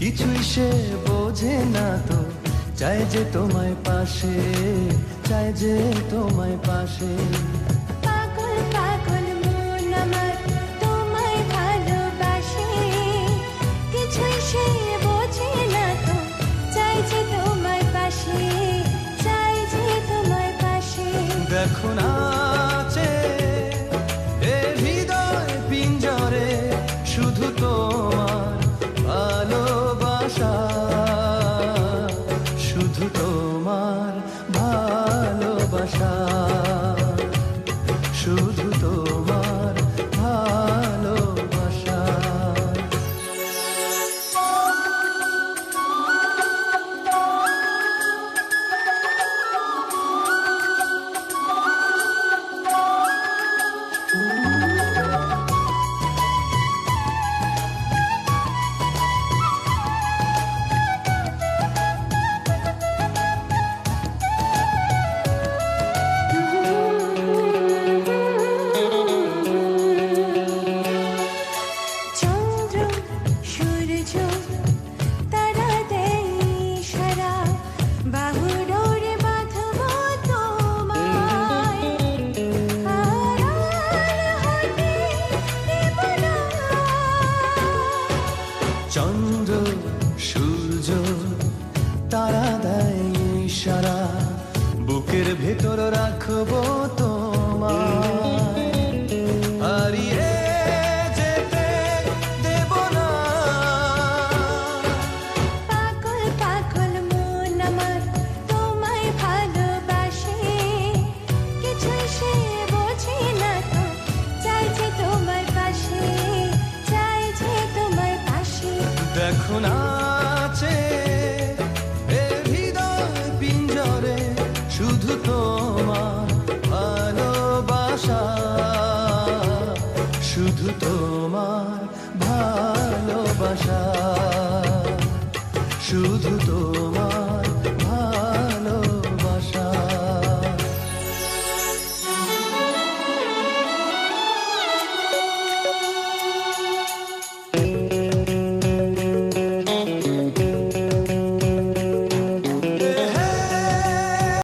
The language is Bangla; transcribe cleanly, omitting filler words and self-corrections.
কিছুই সে বোঝে না তো, চাই যে তোমায় পাশে, চাই যে তোমায় পাশে। পাগল পাগল মন আমার তোমায় ভালোবাসে, কিছুই সে বোঝে না তো, চাই যে তোমায় পাশে, চাই যে তোমায় পাশে। দেখো নাচে এ হৃদয় পিঞ্জরে, শুধু তোমার ভালোবাসা, শুধু তোমার ভালোবাসা, শুধু তোমার ভালোবাসা। চন্দ্র সূর্য তারা দেয় ইশারা, বাহুডোরে বাঁধবো তোমায়, আড়াল হতে দেব না। চন্দ্র সূর্য তারা দেয় ইশারা, বুকের ভেতর রাখবো তোমায়, হারিয়ে যেতে দেব না। পাগল পাগল মন আমার তোমায় ভালোবাসে, কিছুই সে বোঝে না তো, চাই যে তোমার পাশে, চাই যে তোমার পাশে। দেখো নাচে এ হৃদয় পিঞ্জরে, শুধু তোমার ভালোবাসা, শুধু তোমার ভালোবাসা, শুধু তোমার